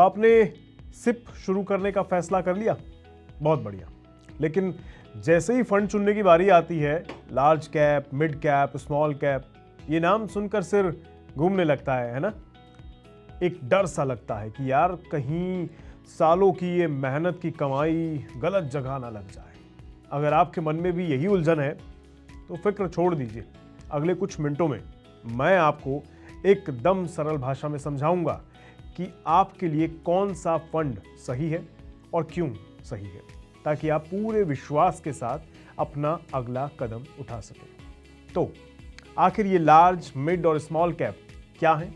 आपने सिप शुरू करने का फैसला कर लिया, बहुत बढ़िया। लेकिन जैसे ही फंड चुनने की बारी आती है, large cap, mid cap, small cap, ये नाम सुनकर सिर घूमने लगता है ना। एक डर सा लगता है कि यार कहीं सालों की ये मेहनत की कमाई गलत जगह ना लग जाए। अगर आपके मन में भी यही उलझन है तो फिक्र छोड़ दीजिए। अगले कुछ मिनटों में मैं आपको एकदम सरल भाषा में समझाऊंगा कि आपके लिए कौन सा फंड सही है और क्यों सही है, ताकि आप पूरे विश्वास के साथ अपना अगला कदम उठा सकें। तो आखिर ये लार्ज, मिड और स्मॉल कैप क्या है?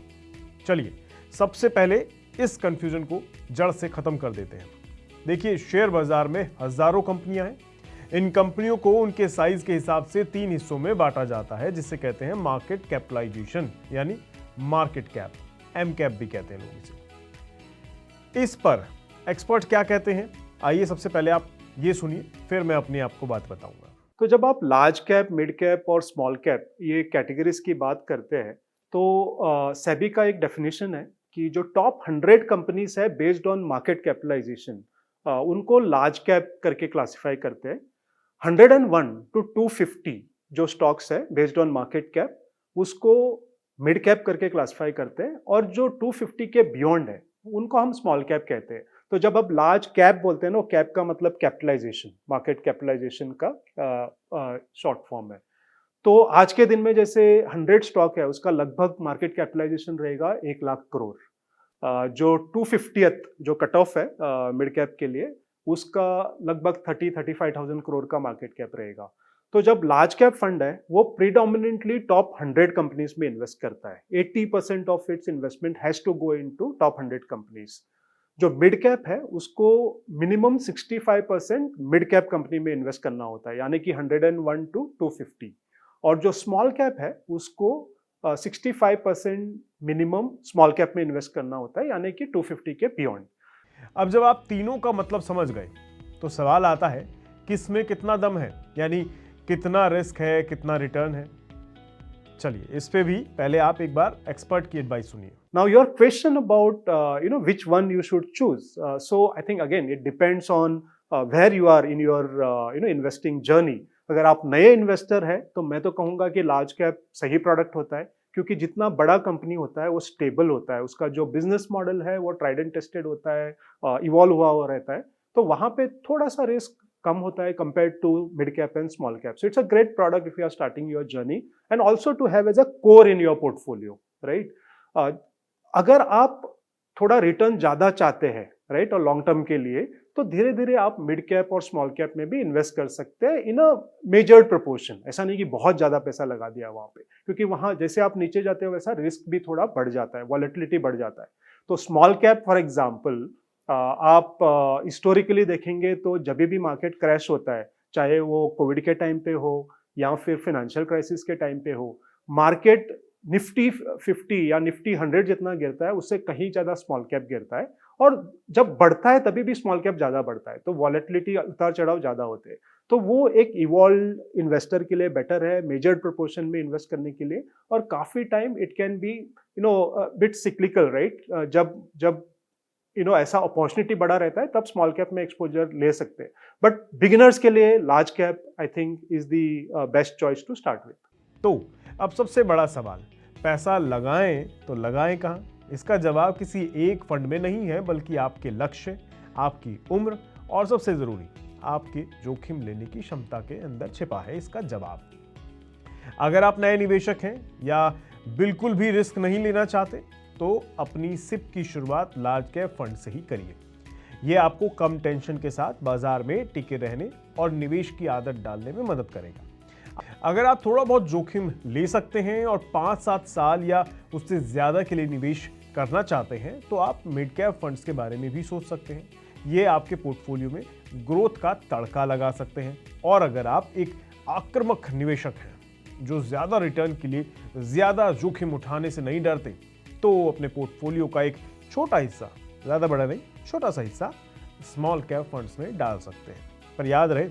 चलिए सबसे पहले इस कंफ्यूजन को जड़ से खत्म कर देते हैं। देखिए, शेयर बाजार में हजारों कंपनियां हैं। इन कंपनियों को उनके साइज के हिसाब से 3 हिस्सों में बांटा जाता है, जिसे कहते हैं मार्केट कैपिटलाइजेशन यानी मार्केट कैप, एम कैप भी कहते हैं लोग इसे। इस पर एक्सपर्ट क्या कहते हैं, आइए सबसे पहले आप ये सुनिए, फिर मैं अपनी आपको बात बताऊंगा। तो जब आप लार्ज कैप, मिड कैप और स्मॉल कैप ये कैटेगरीज की बात करते हैं तो सेबी का एक डेफिनेशन है कि जो टॉप 100 कंपनीज है बेस्ड ऑन मार्केट कैपिटलाइजेशन, उनको लार्ज कैप करके क्लासिफाई करते हैं। 101 टू 250 जो स्टॉक्स है बेस्ड ऑन मार्केट कैप, उसको मिड कैप करके क्लासिफाई करते हैं, और जो 250 के बियॉन्ड है उनको हम स्मॉल कैप कहते हैं। तो जब आप लार्ज कैप बोलते हैं ना, कैप का मतलब कैपिटलाइजेशन, मार्केट कैपिटलाइजेशन का शॉर्ट फॉर्म है। तो आज के दिन में जैसे 100 स्टॉक है, उसका लगभग मार्केट कैपिटलाइजेशन रहेगा 1 लाख करोड़। जो 250th जो कट ऑफ है मिड कैप के लिए, उसका लगभग 30-35,000 करोड़ का मार्केट कैप रहेगा। तो जब लार्ज कैप फंड है वो प्रीडोमिनेंटली टॉप 100 कंपनीज में इन्वेस्ट करता है। 80% of its investment has to go into top 100 companies. जो मिड कैप है उसको मिनिमम 65% मिड कैप कंपनी में इन्वेस्ट करना होता है, यानी कि 101 टू 250। और जो स्मॉल कैप है उसको 65% मिनिमम स्मॉल कैप में इन्वेस्ट करना होता है, यानी कि 250 के बियॉन्ड। अब जब आप तीनों का मतलब समझ गए तो सवाल आता है कि इसमें कितना दम है, यानी कितना रिस्क है, कितना रिटर्न है। चलिए इस पे भी पहले आप एक बार एक्सपर्ट की एडवाइस सुनिए। Now your question about which one you should choose. So I think again it depends on where you are in your investing journey. अगर आप नए इन्वेस्टर है तो मैं तो कहूँगा कि लार्ज कैप सही प्रोडक्ट होता है, क्योंकि जितना बड़ा कंपनी होता है वो स्टेबल होता है, उसका जो बिजनेस मॉडल है वो ट्राइड एंड टेस्टेड होता है, इवॉल्व हुआ रहता है, तो वहाँ पे थोड़ा सा रिस्क कम होता है compare to mid cap and small cap. So it's a great product if you are starting your journey and also to have as a core in your portfolio, right. अगर आप थोड़ा रिटर्न ज्यादा चाहते हैं, right, और long term के लिए, तो धीरे धीरे आप मिड कैप और स्मॉल कैप में भी इन्वेस्ट कर सकते हैं इन अ मेजर्ड प्रोपोर्शन. ऐसा नहीं कि बहुत ज्यादा पैसा लगा दिया वहां पे, क्योंकि वहां जैसे आप नीचे जाते हो वैसा रिस्क भी थोड़ा बढ़ जाता है, वॉलेटिलिटी बढ़ जाता है. तो स्मॉल कैप फॉर एग्जाम्पल आप हिस्टोरिकली देखेंगे तो जब भी मार्केट क्रैश होता है, चाहे वो कोविड के टाइम पे हो या फिर फाइनेंशियल क्राइसिस के टाइम पे हो, मार्केट निफ्टी 50 या निफ्टी 100 जितना गिरता है उससे कहीं ज्यादा स्मॉल कैप गिरता है, और जब बढ़ता है तभी भी स्मॉल कैप ज्यादा बढ़ता है, तो वॉलेटिलिटी, उतार चढ़ाव ज्यादा होते हैं. तो वो एक इवॉल्व इन्वेस्टर के लिए बेटर है मेजर्ड प्रोपोर्शन में इन्वेस्ट करने के लिए, और काफी time it can be bit cyclical, right. जब ऐसा अपॉर्चुनिटी बड़ा रहता है तब स्मॉल कैप में एक्सपोजर ले सकते हैं, बट बिगिनर्स के लिए large cap I think is the best choice to start with. तो अब सबसे बड़ा सवाल, पैसा लगाएं तो लगाएं कहां? इसका जवाब किसी एक फंड में नहीं है, बल्कि आपके लक्ष्य, आपकी उम्र और सबसे जरूरी आपके जोखिम लेने की क्षमता के अंदर छिपा है इसका जवाब. अगर आप नए निवेशक हैं या बिल्कुल भी रिस्क नहीं लेना चाहते, तो अपनी सिप की शुरुआत लार्ज कैप फंड से ही करिए. यह आपको कम टेंशन के साथ बाजार में टिके रहने और निवेश की आदत डालने में मदद करेगा. अगर आप थोड़ा बहुत जोखिम ले सकते हैं और 5-7 साल या उससे ज्यादा के लिए निवेश करना चाहते हैं, तो आप मिड कैप फंड्स के बारे में भी सोच सकते हैं. ये आपके पोर्टफोलियो में ग्रोथ का तड़का लगा सकते हैं. और अगर आप एक आक्रामक निवेशक हैं जो ज्यादा रिटर्न के लिए ज्यादा जोखिम उठाने से नहीं डरते, तो अपने पोर्टफोलियो का एक छोटा हिस्सा, ज्यादा बड़ा नहीं, छोटा सा हिस्सा स्मॉल कैप फंड्स में डाल सकते हैं. पर याद रहे,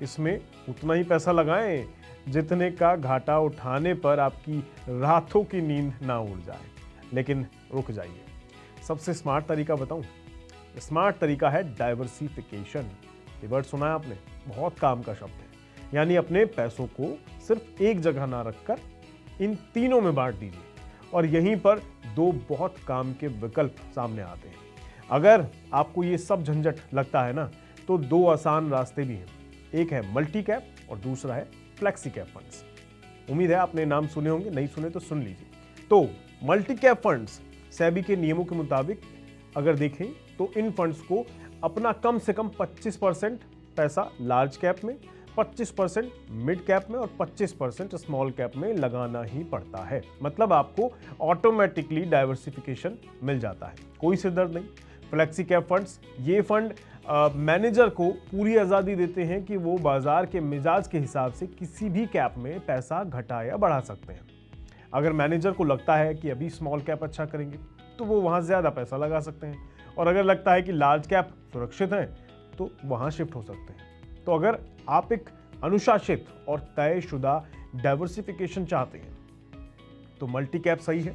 इसमें उतना ही पैसा लगाएं जितने का घाटा उठाने पर आपकी रातों की नींद ना उड़ जाए. लेकिन रुक जाइए, सबसे स्मार्ट तरीका बताऊं? स्मार्ट तरीका है डाइवर्सिफिकेशन। ये वर्ड सुना है आपने? बहुत काम का शब्द है। यानी अपने पैसों को सिर्फ एक जगह ना रखकर इन तीनों में बांट दीजिए, और यहीं पर दो बहुत काम के विकल्प सामने आते हैं। अगर आपको ये सब झंझट लगता है ना, तो दो आसान रास्ते भी हैं। एक है मल्टी कैप और दूसरा है फ्लेक्सी कैप फंड्स। उम्मीद है आपने नाम सुने होंगे, नहीं सुने तो सुन लीजिए। तो मल्टी कैप फंड्स सेबी के नियमों के मुताबिक अगर देखें तो इन फंड्स को अपना कम से कम 25% पैसा लार्ज कैप में, 25% मिड कैप में और 25% स्मॉल कैप में लगाना ही पड़ता है। मतलब आपको ऑटोमेटिकली डाइवर्सिफिकेशन मिल जाता है, कोई सिरदर्द नहीं। फ्लेक्सी कैप फंड्स, ये फंड मैनेजर को पूरी आज़ादी देते हैं कि वो बाजार के मिजाज के हिसाब से किसी भी कैप में पैसा घटा या बढ़ा सकते हैं। अगर मैनेजर को लगता है कि अभी स्मॉल कैप अच्छा करेंगे तो वो वहाँ ज़्यादा पैसा लगा सकते हैं, और अगर लगता है कि लार्ज कैप सुरक्षित है तो वहाँ शिफ्ट हो सकते हैं। तो अगर आप एक अनुशासित और तयशुदा डाइवर्सिफिकेशन चाहते हैं तो मल्टी कैप सही है,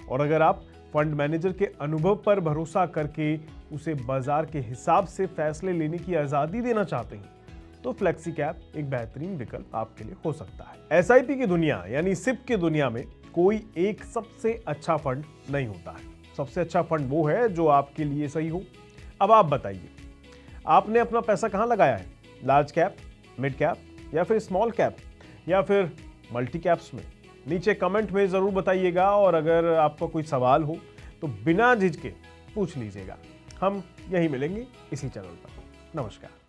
और अगर आप फंड मैनेजर के अनुभव पर भरोसा करके उसे बाजार के हिसाब से फैसले लेने की आज़ादी देना चाहते हैं तो फ्लेक्सी कैप एक बेहतरीन विकल्प आपके लिए हो सकता है। एसआईपी की दुनिया यानी सिप की दुनिया में कोई एक सबसे अच्छा फंड नहीं होता है। सबसे अच्छा फंड वो है जो आपके लिए सही हो। अब आप बताइए, आपने अपना पैसा कहाँ लगाया है? लार्ज कैप, मिड कैप या फिर स्मॉल कैप या फिर मल्टी कैप्स में? नीचे कमेंट में ज़रूर बताइएगा, और अगर आपका कोई सवाल हो तो बिना झिझके पूछ लीजिएगा। हम यहीं मिलेंगे इसी चैनल पर। नमस्कार।